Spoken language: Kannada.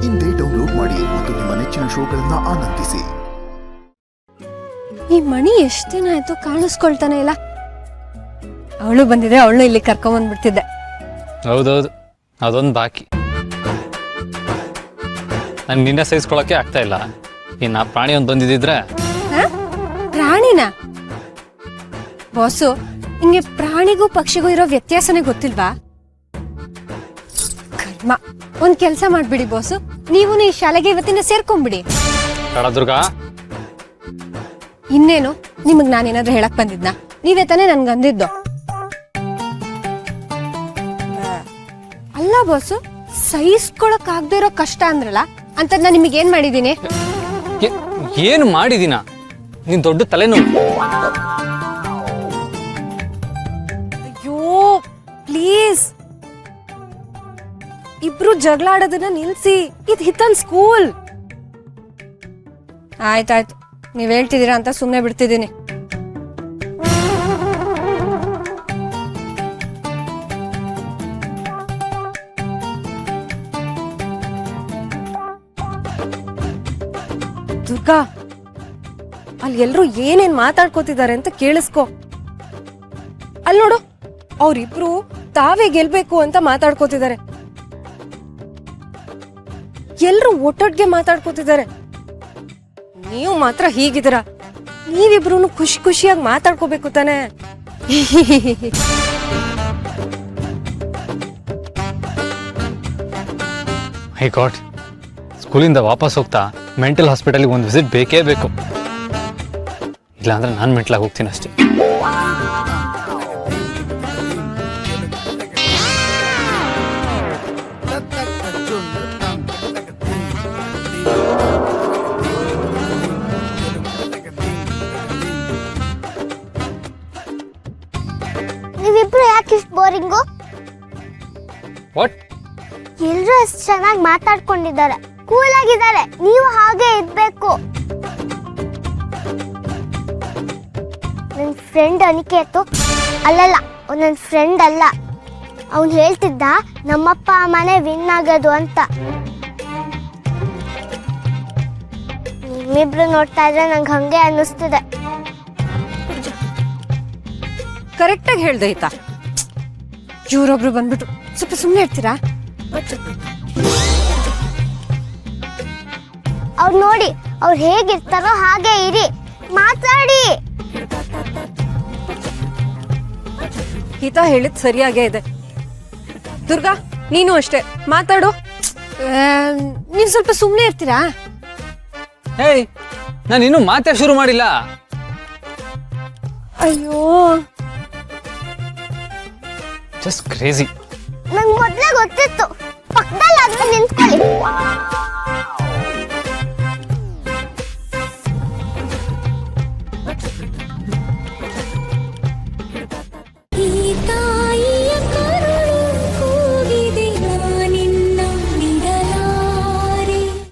ಇಂದೇ ಡೌನ್ಲೋಡ್ ಮಾಡಿ ಮತ್ತು ನಿಮ್ಮ ನೆಚ್ಚಿನ ಶೋಗಳನ್ನ ಆನಂದಿಸಿ. ಈ ಮಣಿ ಎಷ್ಟು ದಿನ ಆಯ್ತು ಕಾಣಿಸ್ಕೊಳ್ತಾನೆ ಇಲ್ಲ. ಅವಳು ಬಂದಿದೆ, ಅವಳು ಇಲ್ಲಿ ಕರ್ಕೊಂಡ್ ಬಂದ್ಬಿಡ್ತಿದ್ದೆ. ಹೌದೌದು, ಅದೊಂದು ಬಾಕಿ. ನನ್ಗೆ ನಿನ್ನೆ ಸಹಿಸ್ಕೊಳಕ್ಕೆ ಆಗ್ತಾ ಇಲ್ಲ. ಇನ್ನು ಆ ಪ್ರಾಣಿ ಒಂದು ಬಂದಿದ್ದಿದ್ರೆ. ಪ್ರಾಣಿನ ಬಾಸು, ಹಿಂಗೆ ಪ್ರಾಣಿಗೂ ಪಕ್ಷಿಗೂ ಇರೋ ವ್ಯತ್ಯಾಸನೇ ಗೊತ್ತಿಲ್ವಾ? ಕರ್ಮ. ಒಂದ್ ಕೆಲ್ಸ ಮಾಡ್ಬಿಡಿ ಬಾಸು, ನೀವು ಈ ಶಾಲೆಗೆ ಇವತ್ತಿನ ಸೇರ್ಕೊಂಡ್ಬಿಡಿ. ದುರ್ಗಾ, ಇನ್ನೇನು ನಿಮಗ್ ನಾನೇನಾದ್ರೂ ಹೇಳಕ್ ಬಂದಿದ್ನಾ? ನೀವೇ ತಾನೇ ನನ್ಗೆ ಅಂದಿದ್ದು. ಅಲ್ಲ ಬಾಸು, ಸಹಿಸ್ಕೊಳಕ್ ಆಗದೆ ಇರೋ ಕಷ್ಟ ಅಂದ್ರಲ್ಲ, ಅಂತ ನಾನು ನಿಮಗೆ ಏನ್ ಮಾಡಿದೀನಿ? ಏನು ಮಾಡಿದೀನ? ನೀನ್ ದೊಡ್ಡ ತಲೆನೋವು. ಅಯ್ಯೋ ಪ್ಲೀಸ್, ಇಬ್ರು ಜಗಳ ಆಡೋದನ್ನ ನಿಲ್ಸಿ. ಇದು ಹಿತನ್ ಸ್ಕೂಲ್. ಆಯ್ತಾಯ್ತು, ನೀವ್ ಹೇಳ್ತಿದ್ದೀರಾ ಅಂತ ಸುಮ್ನೆ ಬಿಡ್ತಿದ್ದೀನಿ. ದುರ್ಗಾ, ಅಲ್ಲಿ ಎಲ್ರು ಏನೇನ್ ಮಾತಾಡ್ಕೋತಿದ್ದಾರೆ ಅಂತ ಕೇಳಿಸ್ಕೊ. ಅಲ್ಲಿ ನೋಡು, ಅವ್ರಿಬ್ರು ತಾವೇ ಗೆಲ್ಬೇಕು ಅಂತ ಮಾತಾಡ್ಕೋತಿದ್ದಾರೆ. ಎಲ್ರು ಒಟ್ಟೊಟ್ಟಿಗೆ ಮಾತಾಡ್ಕೋತಿದ್ದಾರೆ. ನೀವು ಮಾತ್ರ ಹೀಗಿದ್ದೀರಾ. ನೀವಿಬ್ರು ಖುಷಿ ಖುಷಿಯಾಗಿ ಮಾತಾಡ್ಕೋಬೇಕು ತಾನೆ. ಹೈ ಗಾಡ್, ಸ್ಕೂಲಿಂದ ವಾಪಸ್ ಹೋಗ್ತಾ ಮೆಂಟಲ್ ಹಾಸ್ಪಿಟಲ್ಗೆ ಒಂದು ವಿಸಿಟ್ ಬೇಕೇ ಬೇಕು. ಇಲ್ಲಾಂದ್ರೆ ನಾನು ಮೆಂಟಲಾಗಿ ಹೋಗ್ತೀನಿ ಅಷ್ಟೇ. ನೀವಿಬ್ರು ಯಾಕೆ ಇಷ್ಟು ಬೋರಿಂಗು? ವಾಟ್? ಎಲ್ರು ಅಷ್ಟು ಚೆನ್ನಾಗಿ ಮಾತಾಡ್ಕೊಂಡಿದ್ದಾರೆ, ಕೂಲ್ ಆಗಿದ್ದಾರೆ. ನೀವು ಹಾಗೆ ಇರ್ಬೇಕು. ನನ್ನ ಫ್ರೆಂಡ್ ಅನಿಕೇತು, ಅಲ್ಲಲ್ಲ, ನನ್ನ ಫ್ರೆಂಡ್ ಅಲ್ಲ, ಅವನು ಹೇಳ್ತಿದ್ದ ನಮ್ಮಪ್ಪ ಅಮ್ಮನೇ ವಿನ್ ಆಗೋದು ಅಂತ. ನಿಮ್ಮಿಬ್ರು ನೋಡ್ತಾ ಇದ್ರೆ ನಂಗೆ ಹಂಗೆ ಅನ್ನಿಸ್ತಿದೆ. ಕರೆಕ್ಟಾಗಿ ಹೇಳ್ದೆ ಆಯ್ತಾ? ಇವರೊಬ್ರು ಬಂದ್ಬಿಟ್ಟು ಸ್ವಲ್ಪ ಸುಮ್ಮನೆ ಇರ್ತೀರಾ? ಅವ್ರು ನೋಡಿ, ಅವ್ರು ಹೇಗಿರ್ತಾರೋ ಹಾಗೆ ಇರಿ, ಮಾತಾಡಿ. ಗೀತಾ ಹೇಳಿದ್ ಸರಿಯಾಗೇ ಇದೆ. ದುರ್ಗಾ, ನೀನು ಅಷ್ಟೇ ಮಾತಾಡು. ನೀವು ಸ್ವಲ್ಪ ಸುಮ್ಮನೆ ಇರ್ತೀರಾ? ಹೇಯ್, ನಾನು ಇನ್ನೂ ಮಾತೇ ಶುರು ಮಾಡಿಲ್ಲ. ಅಯ್ಯೋ, ಜಸ್ಟ್ ಕ್ರೇಜಿ. ನಂಗೆ ಮೊದಲೇ ಗೊತ್ತಿತ್ತು, ಪಕ್ಕದಲ್ಲಿ ಆದ್ರೂ ನಿಂತ್ಕೊಳ್ಳಿ.